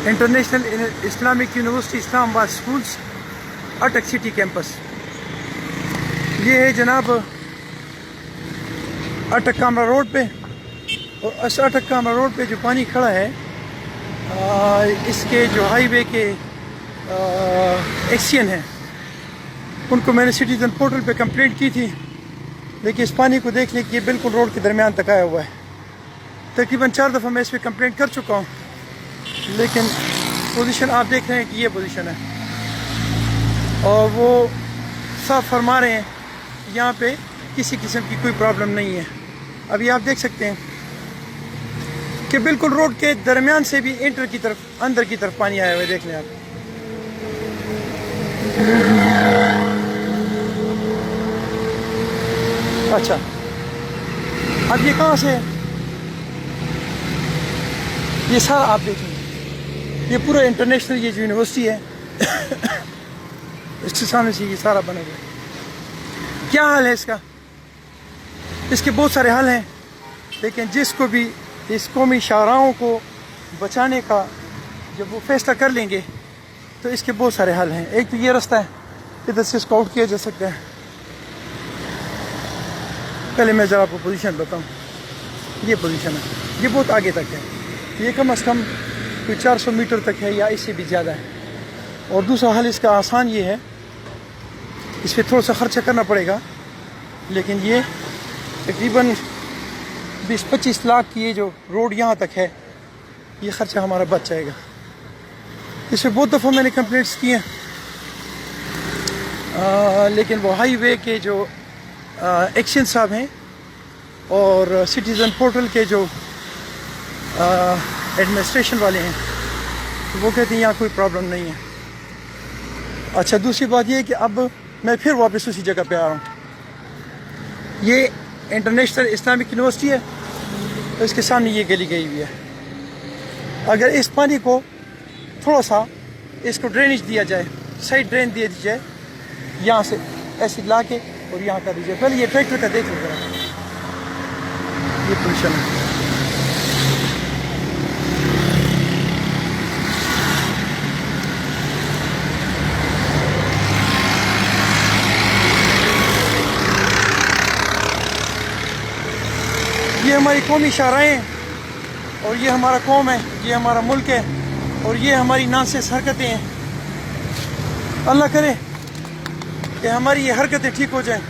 International Islamic university اسلام آباد schools اٹک city campus. یہ ہے جناب اٹک کامرا روڈ پہ، اور اس اٹک کامرا روڈ پہ جو پانی کھڑا ہے اس کے جو ہائی وے کے ایکسین ہیں ان کو میں نے سٹیزن پورٹل پہ کمپلینٹ کی تھی، لیکن اس پانی کو دیکھ لیں کہ یہ بالکل روڈ کے درمیان تک آیا ہوا ہے. تقریباً 4 دفعہ میں اس پہ کمپلینٹ کر چکا ہوں، لیکن پوزیشن آپ دیکھ رہے ہیں کہ یہ پوزیشن ہے، اور وہ صاف فرما رہے ہیں یہاں پہ کسی قسم کی کوئی پرابلم نہیں ہے. ابھی آپ دیکھ سکتے ہیں کہ بالکل روڈ کے درمیان سے بھی اندر کی طرف پانی آیا ہوا ہے. دیکھ لیں آپ. اچھا، اب یہ کہاں سے ہے؟ یہ سارا آپ دیکھیں، یہ پورا انٹرنیشنل یہ جو یونیورسٹی ہے اس کے سامنے سے یہ سارا بنا ہوا ہے. کیا حال ہے اس کا؟ اس کے بہت سارے حل ہیں، لیکن جس کو بھی اس قومی شاہراہوں کو بچانے کا جب وہ فیصلہ کر لیں گے تو اس کے بہت سارے حل ہیں. ایک تو یہ رستہ ہے، ادھر سے اس کو آؤٹ کیا جا سکتا ہے. پہلے میں ذرا آپ کو پوزیشن بتاؤں. یہ پوزیشن ہے، یہ بہت آگے تک ہے، یہ کم از کم کوئی 400 میٹر تک ہے یا اس سے بھی زیادہ ہے. اور دوسرا حل اس کا آسان یہ ہے، اس پہ تھوڑا سا خرچہ کرنا پڑے گا، لیکن یہ تقریباً 20-25 لاکھ کی یہ جو روڈ یہاں تک ہے یہ خرچہ ہمارا بچ جائے گا. اس پہ بہت دفعہ میں نے کمپلینٹس کی ہیں، لیکن وہ ہائی وے کے جو ایکشن صاحب ہیں اور سٹیزن پورٹل کے جو ایڈمنسٹریشن والے ہیں وہ کہتے ہیں یہاں کوئی پرابلم نہیں ہے. اچھا، دوسری بات یہ ہے کہ اب میں پھر واپس اسی جگہ پہ آ رہا ہوں. یہ انٹرنیشنل اسلامک یونیورسٹی ہے، اس کے سامنے یہ گلی گئی ہوئی ہے. اگر اس پانی کو تھوڑا سا اس کو ڈرینیج دیا جائے، سائڈ ڈرین دے دی جائے، یہاں سے ایسے لا کے اور یہاں کر دیجیے. پہلے یہ ٹریکٹر کا دیکھ لیں ذرا، یہ پوزیشن ہے. یہ ہماری قومی شاہراہیں ہیں، اور یہ ہمارا قوم ہے، یہ ہمارا ملک ہے، اور یہ ہماری ناسیز حرکتیں ہیں. اللہ کرے کہ ہماری یہ حرکتیں ٹھیک ہو جائیں.